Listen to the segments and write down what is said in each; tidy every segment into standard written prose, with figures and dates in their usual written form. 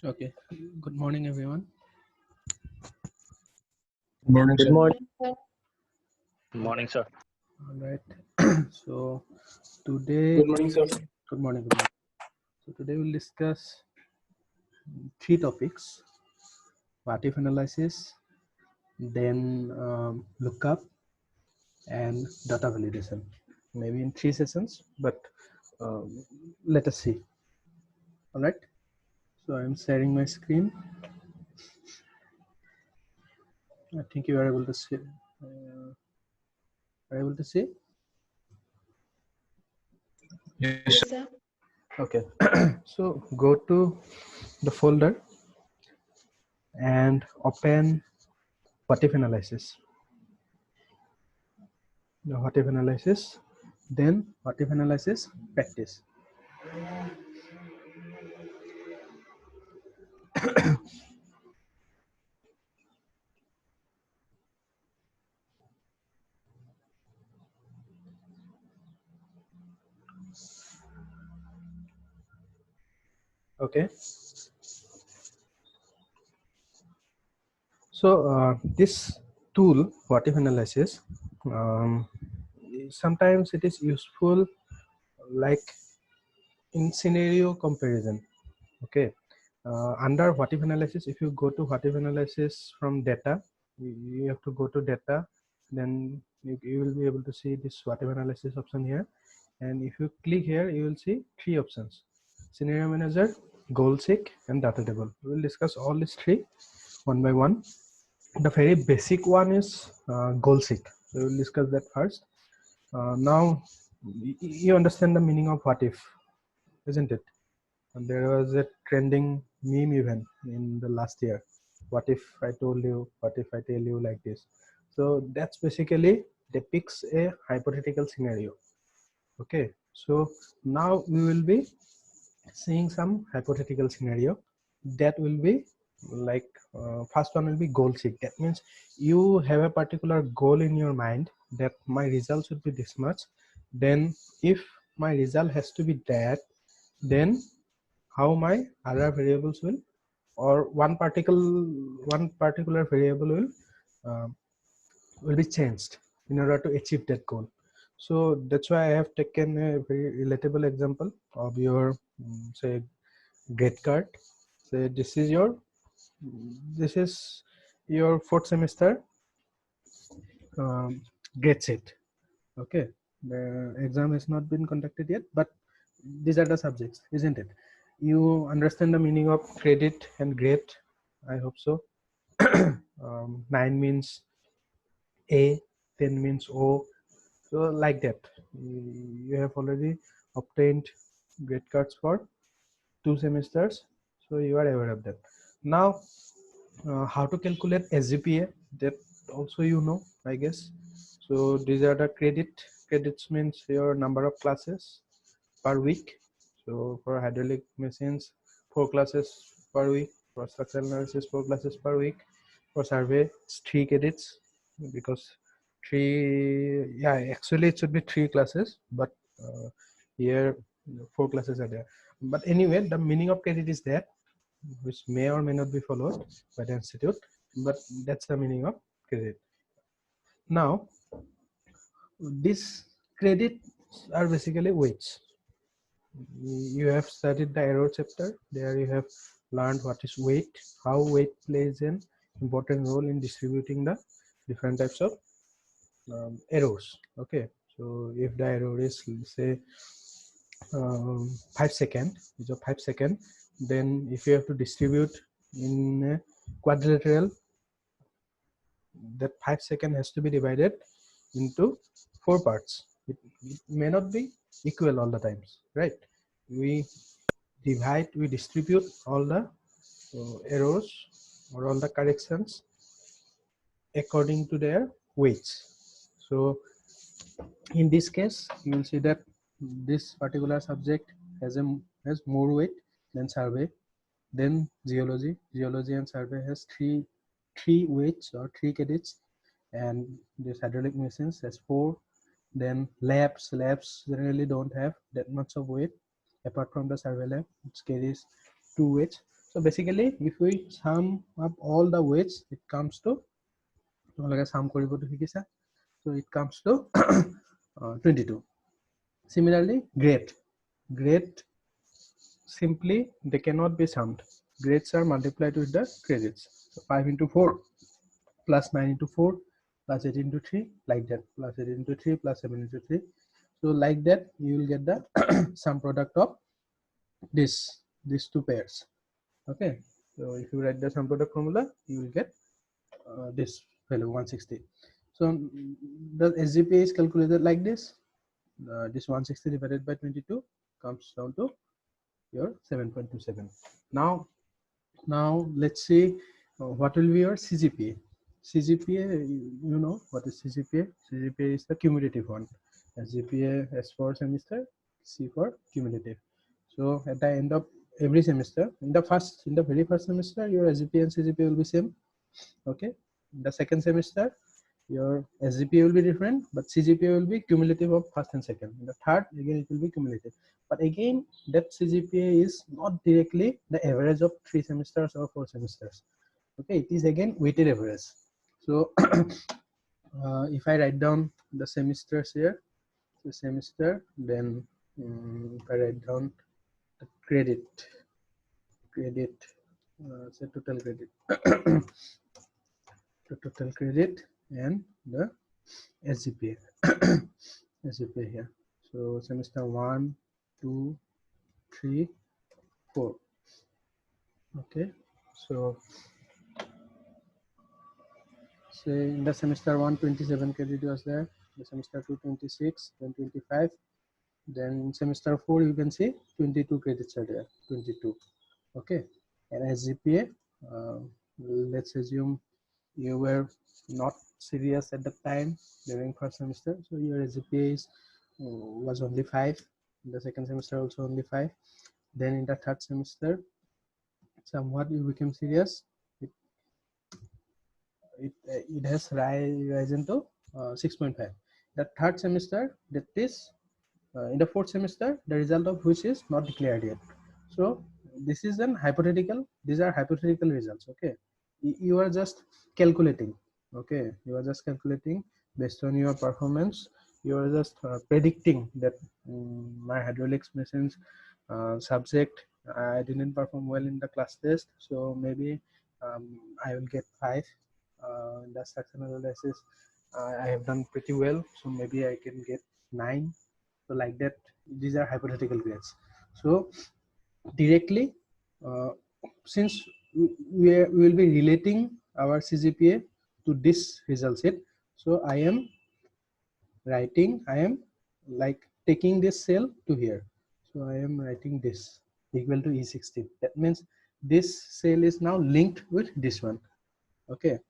Okay. Good morning, everyone. Good morning, Good sir. morning. Morning, sir. All right. So today, Good morning, sir. good morning. Good morning. So today we'll discuss three topics: what if analysis, then lookup, and data validation. Maybe in 3 sessions, but let us see. All right. So I'm sharing my screen. I think you are able to see. Are able to see? Yes, sir. Okay. So go to the folder and open what if analysis. The what if analysis, then what if analysis practice. Okay. So this tool, what if analysis, sometimes it is useful like in scenario comparison. Okay. Under what if analysis, if you go to what if analysis from data, you have to go to data, then you will be able to see this what if analysis option here. And if you click here, you will see three options: scenario manager, goal seek, and data table. We will discuss all these three one by one. The very basic one is goal seek. We will discuss that first. Now you understand the meaning of what if, isn't it? And there was a trending meme even in the last year. What if I told you? What if I tell you like this? So that's basically depicts a hypothetical scenario. Okay, so now we will be seeing some hypothetical scenario that will be like first one will be goal seek. That means you have a particular goal in your mind that my result should be this much. Then if my result has to be that, then how my other variables will, or one particular variable will be changed in order to achieve that goal. So that's why I have taken a very relatable example of your say grade card. Say this is your fourth semester grade sheet. Okay, the exam has not been conducted yet, but these are the subjects, isn't it? You understand the meaning of credit and grade, I hope so. 9 means A, 10 means O, so like that. You have already obtained grade cards for 2 semesters, so you are aware of that. Now how to calculate SGPA, that also you know, I guess. So these are the credits means your number of classes per week. So for hydraulic machines, 4 classes per week. For structural analysis, 4 classes per week. For survey, it's 3 credits, because actually it should be 3 classes, but here 4 classes are there. But anyway, the meaning of credit is that, which may or may not be followed by the institute, but that's the meaning of credit. Now these credits are basically weights. You have studied the error chapter. There you have learned what is weight, how weight plays an important role in distributing the different types of errors. Okay, so if the error is, say, 5 seconds, is of 5 seconds, then if you have to distribute in a quadrilateral, that 5 seconds has to be divided into 4 parts. It may not be equal all the times, right? We distribute all the errors or all the corrections according to their weights. So in this case, you will see that this particular subject has more weight than survey. Then geology and survey has three weights or 3 credits, and this hydraulic machines has 4. Then labs generally don't have that much of weight, apart from the survey lab, which carries 2 weights. So basically, if we sum up all the weights, it comes to sum so it comes to 22. Similarly, grade simply they cannot be summed. Grades are multiplied with the credits. So 5 into 4 plus 9 into 4 plus 8 into 3, like that, plus 8 into 3 plus 7 into 3. So like that, you will get the sum product of these two pairs. Okay, so if you write the sum product formula, you will get this value 160. So the SGPA is calculated like this. This 160 divided by 22 comes down to your 7.27. Now let's see what will be your CGPA. CGPA, you know what is CGPA? CGPA is the cumulative one. SGPA S for semester, C for cumulative. So at the end of every semester, in the very first semester, your SGPA and CGPA will be same. Okay. In the second semester, your SGPA will be different, but CGPA will be cumulative of first and second. In the third, again it will be cumulative. But again, that CGPA is not directly the average of 3 semesters or 4 semesters. Okay, it is again weighted average. So if I write down the semesters here, the semester, then if I write down the credit, say total credit, the total credit and the SGPA. SGPA here. So semester 1, 2, 3, 4. Okay. So say in the semester 1, 27 credit was there. The semester 2, 26, then 25. Then in semester 4, you can see 22 credits are there. 22. Okay. And SGPA, let's assume you were not serious at the time during first semester, so your SGPA is was only 5. In the second semester also only 5. Then in the third semester, somewhat you became serious. It has risen to 6.5. The third semester, that is in the fourth semester, the result of which is not declared yet. So this is an hypothetical. These are hypothetical results. Okay, you are just calculating. Okay, you are just calculating based on your performance. You are just predicting that my hydraulics machines subject, I didn't perform well in the class test, so maybe I will get 5. In the structural analysis, I have done pretty well, so maybe I can get 9. So like that, these are hypothetical grades. So directly, since we will be relating our CGPA to this result set, so I am like taking this cell to here. So I am writing this equal to E16. That means this cell is now linked with this one. Okay.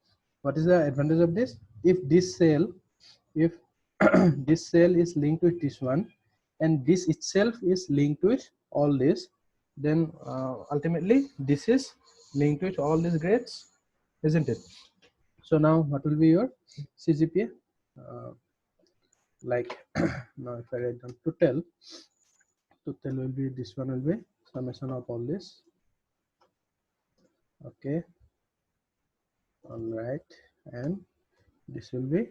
What is the advantage of this? If this cell is linked with this one, and this itself is linked with all this, then ultimately this is linked with all these grades, isn't it? So now what will be your CGPA? Like now if I write down total will be, this one will be summation of all this. Okay, all right, and this will be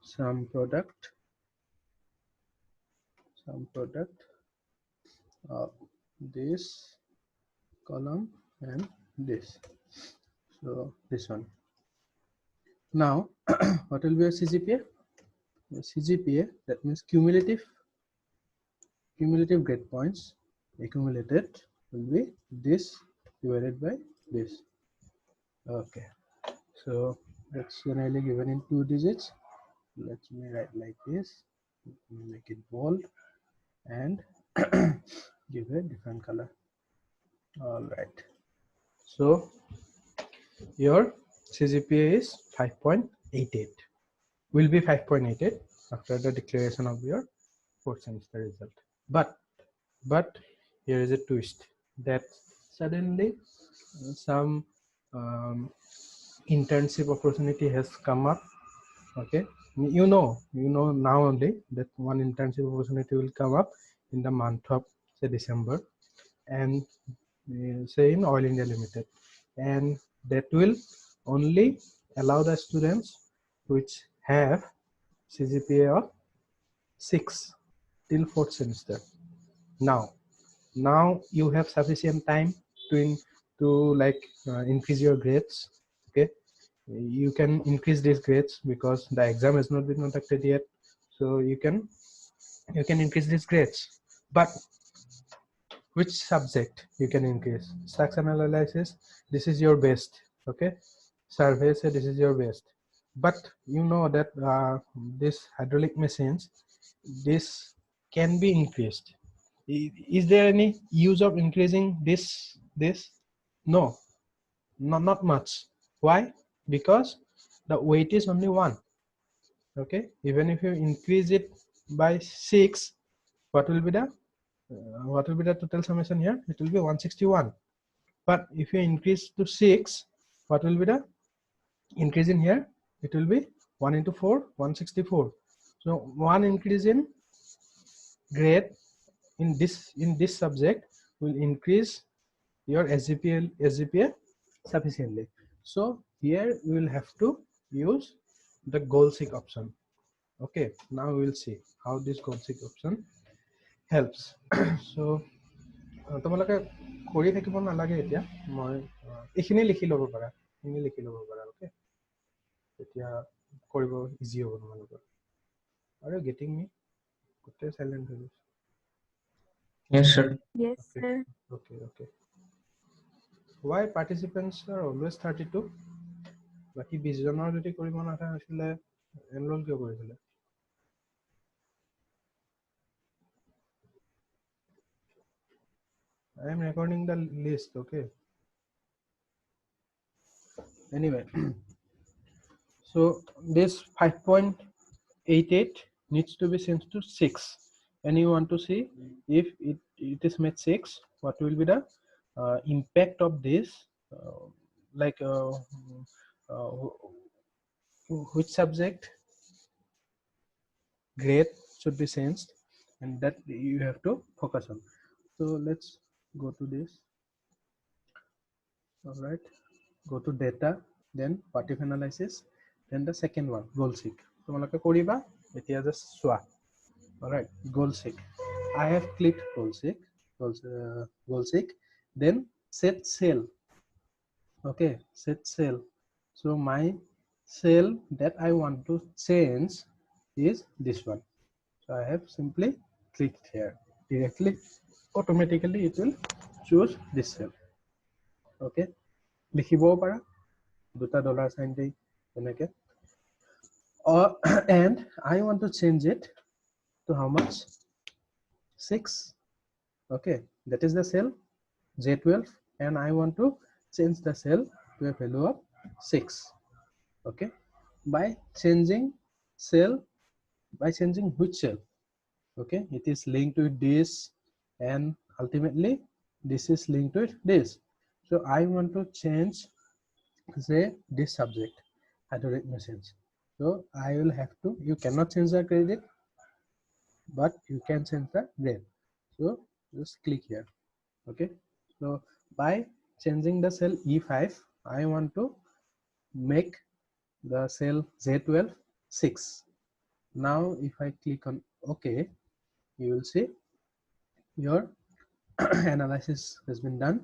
sum product of this column and this. So this one. Now what will be a CGPA? A CGPA, that means cumulative grade points accumulated, will be this divided by this. Okay, so that's generally given in 2 digits. Let me write like this, make it bold and give a different color. All right, so your CGPA is 5.88, will be 5.88 after the declaration of your 4th semester result. But here is a twist, that suddenly some internship opportunity has come up. Okay, you know now only that one internship opportunity will come up in the month of say December, and say in Oil India Limited, and that will only allow the students which have CGPA of 6 till 4th semester. Now you have sufficient time to like increase your grades. Okay, you can increase these grades because the exam has not been conducted yet, so you can increase these grades. But which subject you can increase? Structural analysis, this is your best. Okay, survey, say this is your best. But you know that this hydraulic machines, this can be increased. Is there any use of increasing this? No, not much. Why? Because the weight is only 1. Okay, even if you increase it by 6, what will be the total summation here? It will be 161. But if you increase to 6, what will be the increase in here? It will be 1 into 4, 164. So 1 increase in grade in this subject will increase your SGPA sufficiently. So here we will have to use the goal seek option. Okay, now we will see how this goal seek option helps. So তোমালোকে কৰি থাকিব নালাগে এতিয়া, মই এইখিনি লিখি ল'ব পাৰা, ওকে, এতিয়া কৰিব ইজি হ'ব তোমালোকৰ। Are you getting me? গোটেই সাইলেন্ট হৈ গৈছে। Yes, sir. Yes, sir. Okay. Why participants are always 32? বাকি 20 জনৰ যদি কৰিব নাথাকিলে এনৰোল কিয় কৰিছিলে? I am recording the list, okay? Anyway, so this 5.88 needs to be changed to 6, and you want to see if it is made 6, what will be the impact of this, which subject grade should be changed, and that you have to focus on. So let's go to this. All right, go to data, then partitive analysis, then the second one, goal seek. তোমালোকে কৰিবা এতিয়া just চোৱা. All right, goal seek. I have clicked goal seek, then set cell. Okay, set cell. So my cell that I want to change is this one. So I have simply clicked here. Directly, automatically it will choose this cell. Okay, লিখিবও পাৰা দুটা dollar sign দি এনেকে, and I want to change it to how much? 6. Okay, that is the cell J12, and I want to change the cell to a value of 6. Okay, by changing which cell? Okay, it is linked with this, and ultimately this is linked with this. So I want to change, say, this subject, hydraulic machines. So I will have to, you cannot change the credit, but you can change the grade. So just click here. Okay, so by changing the cell E5, I want to make the cell J12 6. Now if I click on OK, you will see your analysis has been done,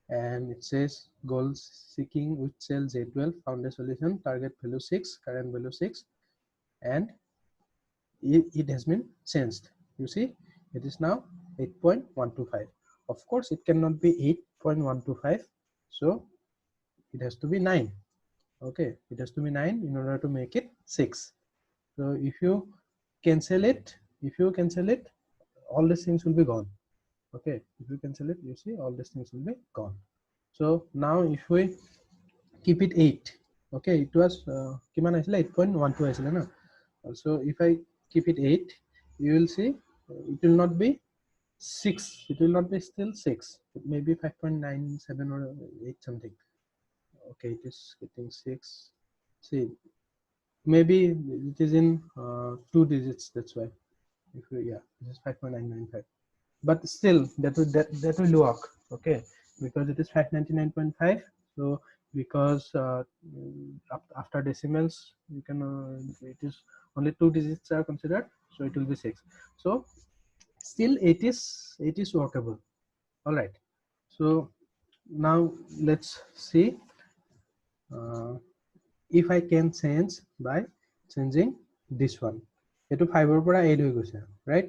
and it says goal seeking with cell J12, found a solution, target value 6, current value 6, and it has been changed. You see, it is now 8.125. Of course it cannot be 8.125, so it has to be 9. Okay, it has to be 9 in order to make it 6. So if you cancel it, all these things will be gone. Okay, if you cancel it, you see all these things will be gone. So now if we keep it 8, okay, it was kiman aisile 8.12 aisile na. So if I keep it 8, you will see it will not be 6, it will not be still 6, it may be 5.97 or 8 something. Okay, it is getting 6. See, maybe it is in 2 digits, that's why. If we, yeah, this is 5.995, but still that will work. Okay, because it is 599.5. So because after decimals you can it is only 2 digits are considered, so it will be 6. So still it is workable. All right, so now let's see if I can change by changing this one. Etu 5 or pora 8 hoy goise, right?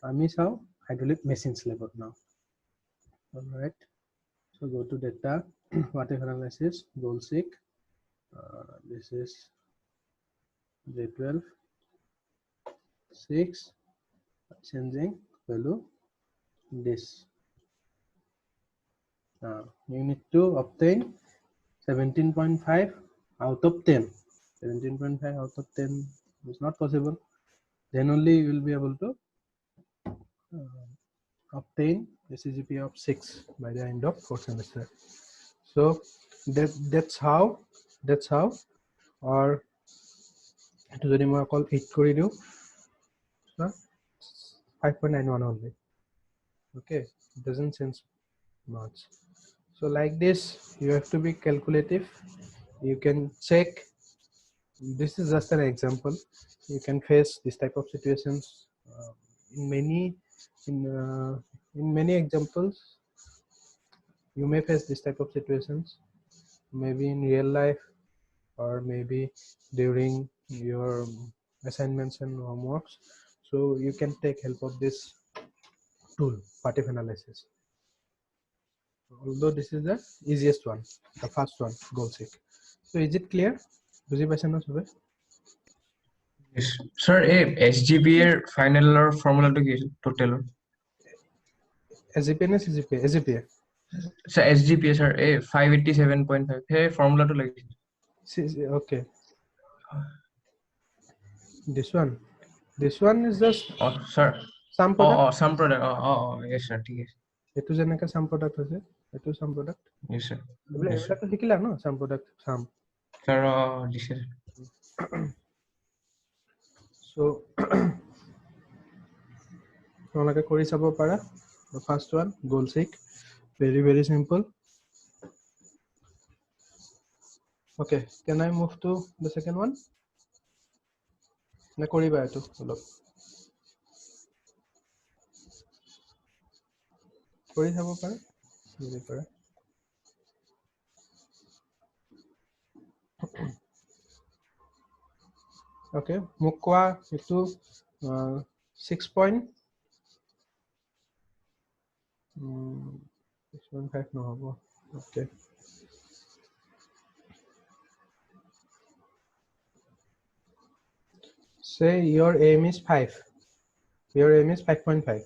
Ami sao hydraulic machines level now. All right, so go to data, whatever analysis, goal seek. This is J12 6, changing value this. You need to obtain 17.5 out of 10. 17.5 out of 10 is not possible. Then only you will be able to obtain a CGPA of 6 by the end of 4th semester. So that's how or to the demo call 8 kori diu 5.91 only. Okay, it doesn't change much. So like this you have to be calculative. You can check. This is just an example. You can face this type of situations in many examples. You may face this type of situations, maybe in real life or maybe during your assignments and homeworks. So you can take help of this tool, Patif analysis. Although this is the easiest one, the first one, goal seek. So is it clear? বুঝি পাইছে না সবে? Yes. Sir, SGPA এর final এর ফর্মুলাটা কি total? SGPA না CGPA? SGPA. Sir, SGPA sir, 587.5 হে ফর্মুলাটা লাগিছে। Okay. This one is just sir sum product. sum product. Yes sir, ঠিক আছে। এটো যেনেকা sum product আছে, এটো sum product. Yes sir. এবিলাক তো শিকিলা ন, sum product, sum. Sir, দিছে। So তোমালোকে কৰি চাব পাৰা। The first one, goal seek, very simple. Okay, can I move to the second one? না কৰিবা এটো অলপ কৰি চাব পাৰা যদি পাৰা। Okay, মোক কোৱা এটো 6.5 নহব। Okay, say your aim is 5. Your aim is 5.5.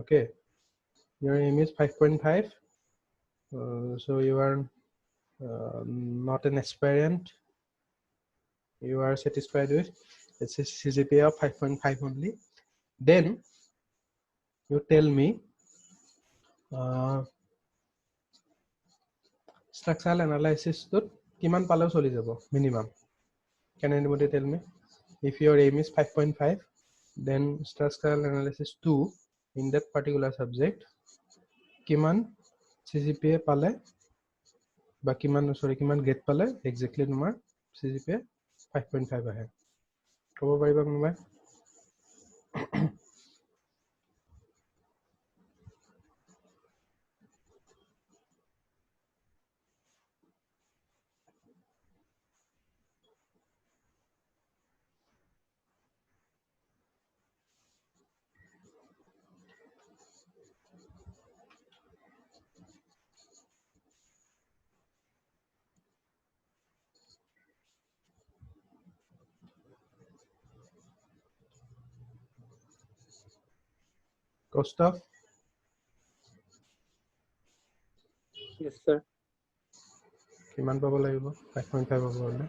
Okay, your aim is 5.5. So you are not an aspirant. You are satisfied with it's a CGPA of 5.5 only. Then you tell me structural analysis to kiman palo choli jabo minimum. Can anybody tell me? If your aim is 5.5, then structural analysis 2 in that particular subject kiman CGPA pale ba kiman grade pale exactly number CGPA 5.5 ahe kobo pariba konoba? Gustav? Yes sir. কিমান পাব লাগিব 5.5 পাব হলে?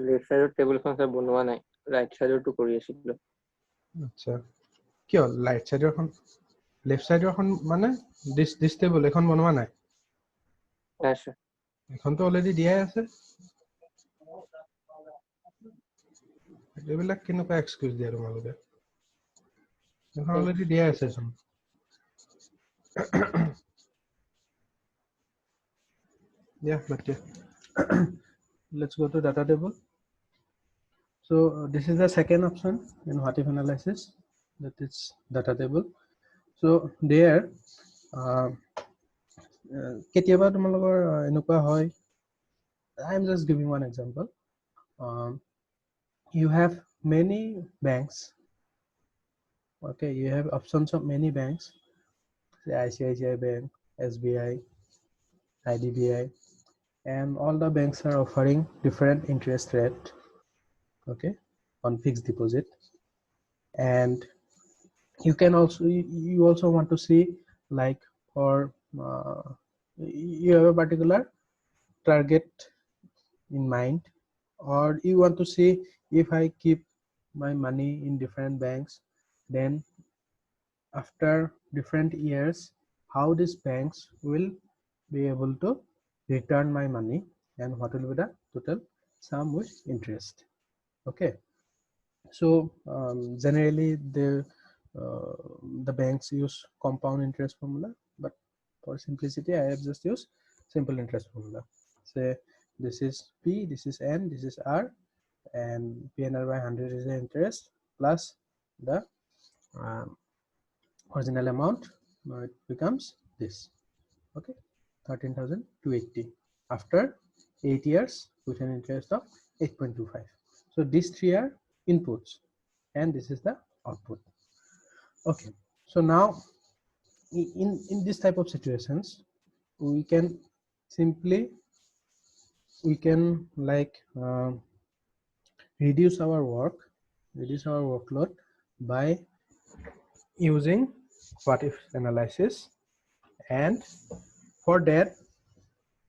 Left সাইডৰ টেবুলখন sir বনোৱা নাই, right সাইডৰটো কৰি আছিলো। আচ্ছা, কিয় লাইট সাইডৰখন লেফট সাইডৰখন মানে দিস টেবুল এখন বনোৱা নাই? হ্যাঁ স্যার। এখনতো অলৰেডি দিয়াই আছে। এইবিলাক কেনেকুৱা এক্সকিউজ দিয়া তোমালোকে? already there session. Yeah, but yeah. Let's go to data table. So this is the second option in what if analysis, that is data table. So there কেতিয়াবা তোমালোকৰ এনেকুৱা হয়, I am just giving one example. You have many banks. Okay, you have options of many banks, say ICICI Bank, SBI, IDBI, and all the banks are offering different interest rate, okay, on fixed deposit. And you can also, you also want to see, like, for you have a particular target in mind, or you want to see, if I keep my money in different banks, then after different years, how these banks will be able to return my money, and what will be the total sum with interest. Okay, so generally the banks use compound interest formula, but for simplicity I have just used simple interest formula. Say this is P, this is N, this is R, and PNR by 100 is the interest plus the original amount. Now it becomes this. Okay, 13,280 after 8 years with an interest of 8.25. So these three are inputs, and this is the output. Okay, so now in this type of situations, we can simply like reduce our workload by using what if analysis. And for that,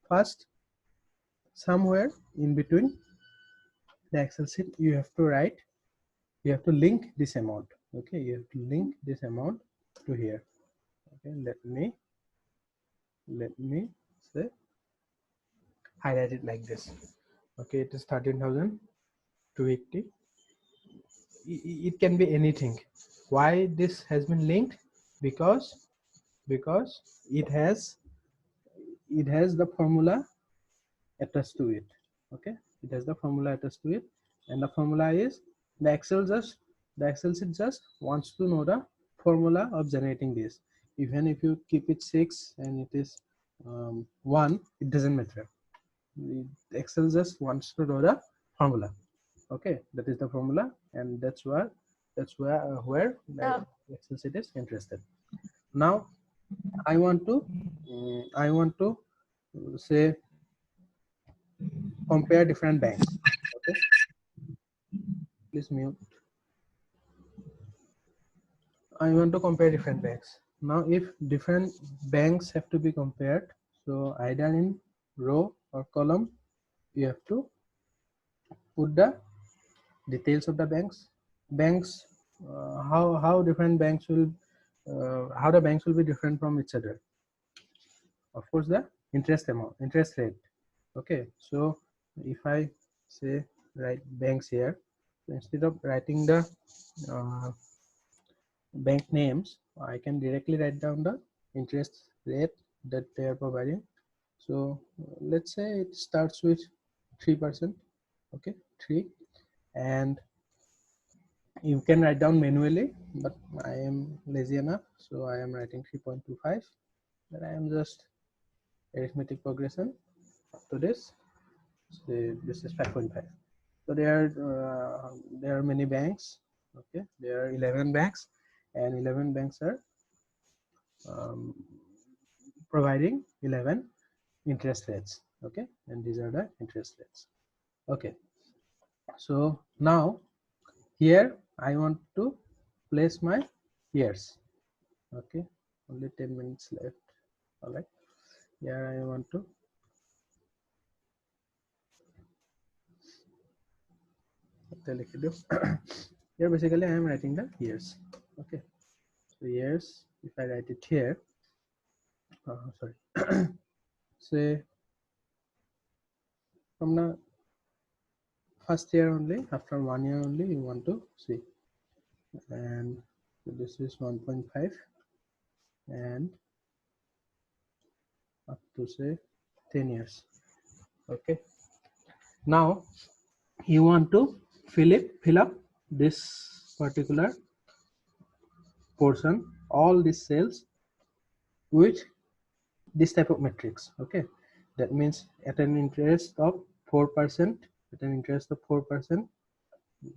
first, somewhere in between the Excel sheet, you have to link this amount. Okay, you have to link this amount to here. Okay, let me say highlight it like this. Okay, it is 13,280. It can be anything. Why this has been linked? Because it has the formula attached to it. Okay, it has the formula attached to it, and the formula is the Excel sheet just wants to know the formula of generating this. Even if you keep it 6 and it is 1, it doesn't matter. The Excel just wants to know the formula. Okay, that is the formula, and that's where the Excel sheet is interested. Now I want to say compare different banks. Okay, please mute. I want to compare different banks. Now if different banks have to be compared, so either in row or column, you have to put the details of the banks, how different banks will how the banks will be different from each other. Of course, the interest rate. Okay, so if I say write banks here, so instead of writing the bank names, I can directly write down the interest rate that they are providing. So let's say it starts with 3%. Okay, 3, and you can write down manually, but I am lazy enough, so I am writing 3.25. But I am just arithmetic progression up to this. So this is 5.5. So there are many banks. Okay, there are 11 banks, and 11 banks are providing 11 interest rates. Okay, and these are the interest rates. Okay, so now here I want to place my years. Okay, only 10 minutes left. All right, here I want to here basically I am writing the years. Okay, so years, if I write it here, sorry, say from the first year only, after 1 year only you want to see, and So this is 1.5 and up to say 10 years. Okay. Now you want to fill up this particular portion, all these cells with this type of matrix. Okay, that means at an interest of 4%, at an interest of 4%,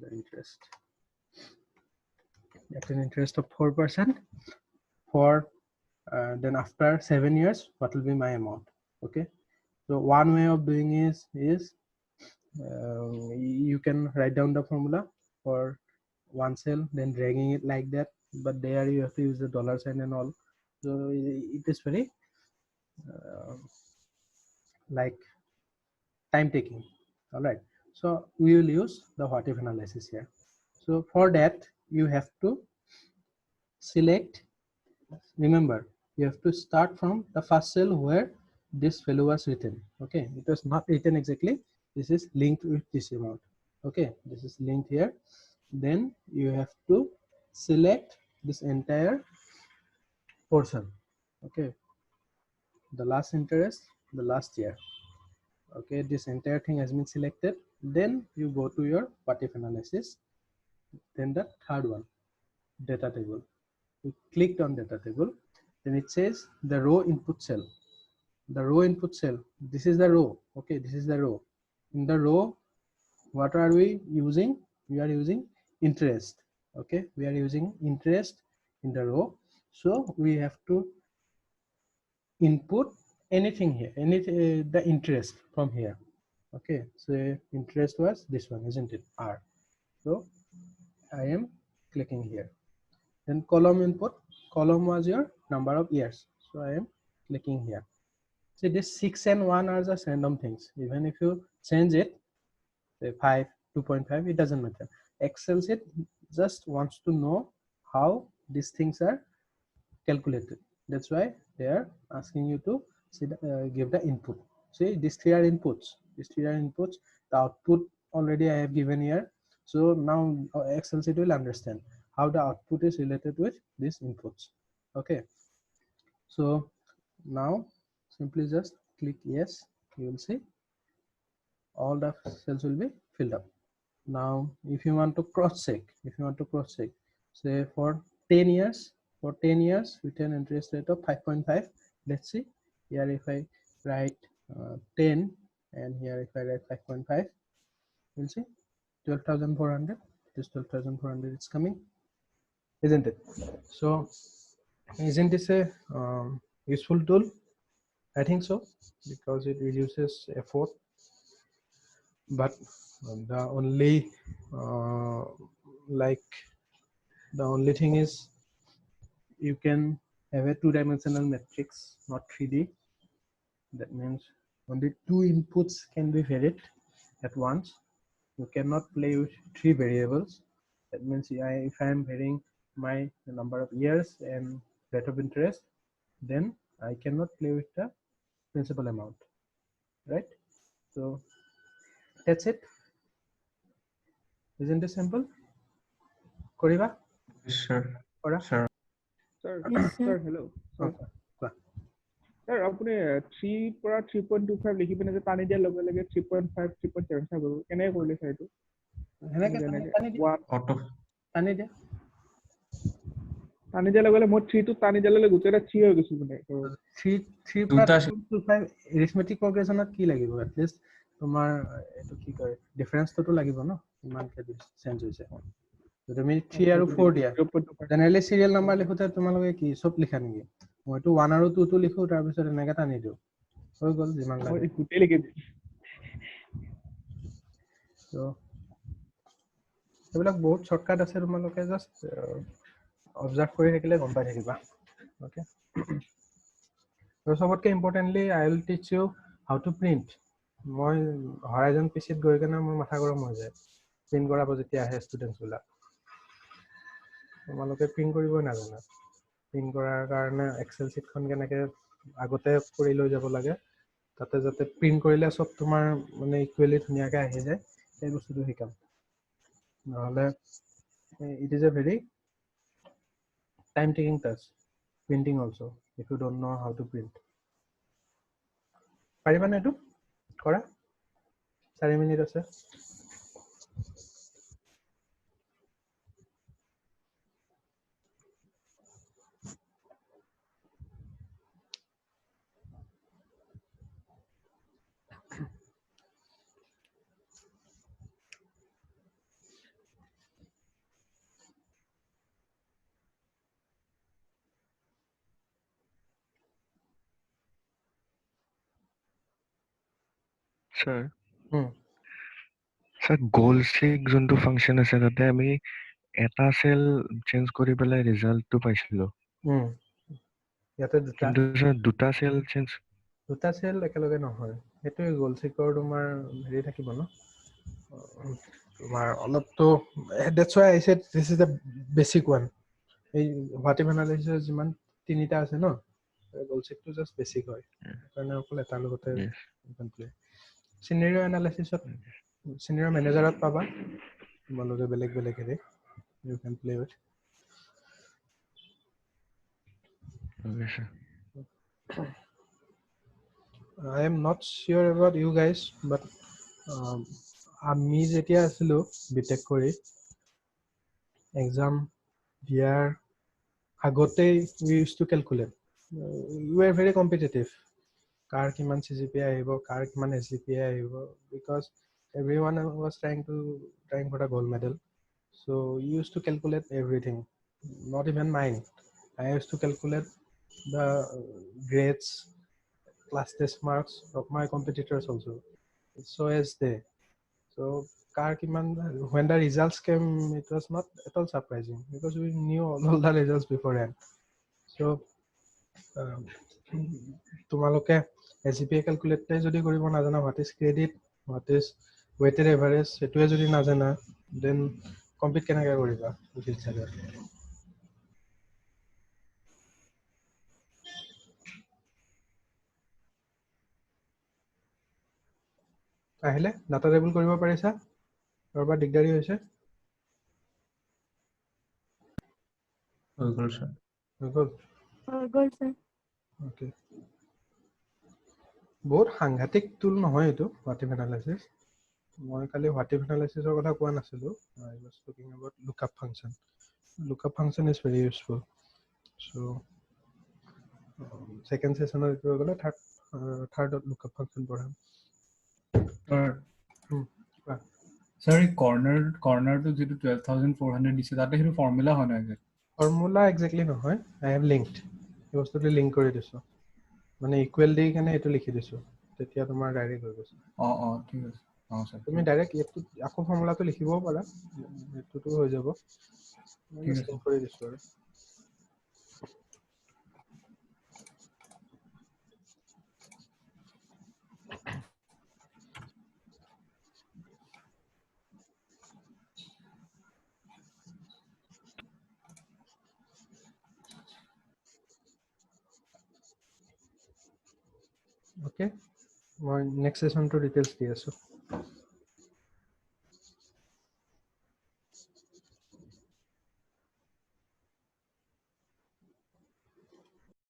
the interest at an interest of 4% for then after 7 years, what will be my amount? Okay, so one way of doing is you can write down the formula for one cell, then dragging it like that, but there you have to use the dollar sign and all, so it is very like time taking. All right, so we will use the what if analysis here. So for that you have to select, remember you have to start from the first cell where this value was written. Okay, it was not written exactly, this is linked with this amount. Okay, this is linked here. Then you have to select this entire portion. Okay, the last interest, the last year. Okay, this entire thing has been selected. Then you go to your what if analysis. Then the third one, data table. You clicked on data table, then it says the row input cell. The row input cell, this is the row. Okay, this is the row. In the row, what are we using? We are using interest. Okay, we are using interest in the row. So we have to input anything here, the interest from here. Okay, so interest was this one, isn't it? R. So I am clicking here. Then column input, column was your number of years. So I am clicking here. See, this 6 and 1 are just random things. Even if you change it, say 5, 2.5, it doesn't matter. Excel sheet just wants to know how these things are calculated. That's why they are asking you to see give the input. See, these three are inputs. These three are inputs. The output already I have given here. So now Excel sheet will understand how the output is related with these inputs. Okay. So now simply just click yes. You will see all the cells will be filled up. Now if you want to cross check, say for 10 years, with an interest rate of 5.5, let's see here. If I write 10 and here if I write 5.5, you'll see 12,400. This 12,400 is coming, isn't it? So isn't this a useful tool? I think so, because it reduces effort. But the only the only thing is you can have a two-dimensional matrix, not 3D. That means only two inputs can be varied at once. You cannot play with three variables. That means if I am varying my number of years and rate of interest, then I cannot play with the principal amount, right? So that's it. Isn't it simple? Koriba? Sure. Kora? Sure. Sir, Yes, sir. sir, hello. Sir, Koa. sir, আপুনি 3 পৰা 3.25 লিখি পিনে যে টানি দিয়াৰ লগে লগে 3.5, 3.75 কৰিব কেনেকৈ কৰিলে ছাৰ এইটো? সেনেকে যেনেকে টানি দিয়া, Auto. টানি দিয়া। টানি দিয়াৰ লগে লগে মই 3 টো টানি দিয়াৰ লগে গোটেইটা 3 হৈ গৈছিল মানে। তো 3 দুটা পৰা 2.25 এৰিথমেটিক প্ৰগ্ৰেছনত কি লাগিব? এটলিষ্ট তোমাৰ এইটো কি কয় ডিফাৰেন্সটো লাগিব ন, ইমানকে চেঞ্জ হৈছে। তুমি 3 আৰু 4 দিয়া, 0.25 জেনেৰেলি চিৰিয়েল নাম্বাৰ লিখোতে তোমালোকে কি চব লিখা নেকি? মইতো 1 আৰু 2 টো লিখো, তাৰপিছত এনেকে টানি দিওঁ, হৈ গ'ল যিমান লাগে। মই গোটেই লিখি দিছোঁ। তো এইবিলাক বহুত শ্বৰ্টকাট আছে, তোমালোকে জাষ্ট অবজাৰ্ভ কৰি থাকিলে গম পাই থাকিবা। অ'কে, আৰু চবতকে importantly I will teach you how to print. মই হৰাইজন পিচিত গৈ কেনে মোৰ মাথা গৰম হৈ যায় প্ৰিণ্ট কৰাব যেতিয়া আহে ষ্টুডেণ্টছবিলাক। তোমালোকে প্ৰিণ্ট কৰিবই নাজানা। প্ৰিণ্ট কৰাৰ কাৰণে এক্সেল শ্বীটখন কেনেকৈ আগতে কৰি লৈ যাব লাগে, তাতে যাতে প্ৰিণ্ট কৰিলে চব তোমাৰ মানে ইকুৱেলি ধুনীয়াকৈ আহি যায়, সেই বস্তুটো শিকাম। নহ'লে it is a very time taking task, printing also, if you don't know how to print. পাৰিবা না এইটো কৰা 4 মিনিট আছে Sir, Hmm. sir, goal seek যোনটো function আছে তাতে আমি এটা cell change কৰি পেলাই result টো পাইছিলো ইয়াতে দুটা কিন্তু sir দুটা cell change চেল একেলগে নহয় সেইটোৱে গোল চিকৰ তোমাৰ হেৰি থাকিব ন তোমাৰ অলপতো that's why I said this is the basic one এই what if analysis যিমান তিনিটা আছে ন গোল চিকটো জাস্ট বেসিক হয় কাৰণে অকল এটা লগতে Yes. সিনাৰিও এনালাইসিছত সিনাৰিও ম্যানেজাৰত পাবা তোমালোকে বেলেগ বেলেগ হেৰি you can play with Okay, sir. I am not sure about you guys, but আমি যেতিয়া আছিলো বিটেক কৰি এক্সাম দিয়াৰ আগতেই we used to calculate. We were very competitive. কাৰ কিমান CGPA আহিব, কাৰ কিমান SGPA আহিব, because everyone was trying for the gold medal. So we used to calculate everything. Not even mine. I used to calculate the grades, class test marks of my competitors also. So as they. So when the results came, it was not at all surprising because we knew all the results beforehand. So তোমালোকে SGPA calculate যদি কৰিব নাজানা what is credit, what is weighted average সেটোৱে যদি নাজানা then compete কেনেকৈ কৰিবা ফিউচাৰত আহিলে ডাটা টেবল কৰিব পাৰিছা কৰবাত দিগদাৰি হৈছে হৈ গ'ল sir হৈ গ'ল sir. ওকে বহুত সাংঘাতিক টুল নহয় এইটো হোৱাট ইফ এনালাইসিস মই খালি হোৱাট ইফ এনালাইসিসৰ কথা কোৱা নাছিলো I was talking about lookup function. Lookup function is very useful. So second session it will go third lookup function পঢ়াম Sir, corner to 12,400 দিছে তাতে হেতু ফর্মুলা হয় না ফর্মুলা এক্স্যাক্টলি নহয় I have linked এই বস্তুটো লিংক কৰি দিছো মানে ইকুৱেল দি কেনে এটো লিখি দিছো তেতিয়া তোমাৰ ডাইৰেক্ট হৈ গৈছে ঠিক আছে স্যার তুমি ডাইৰেক্ট এটো আকৌ ফর্মুলাটো লিখিবও পাৰা এটোটো হৈ যাব মই ঠিক আছে। লিংক কৰি দিছো আৰু Okay, মই next session to details দি আছো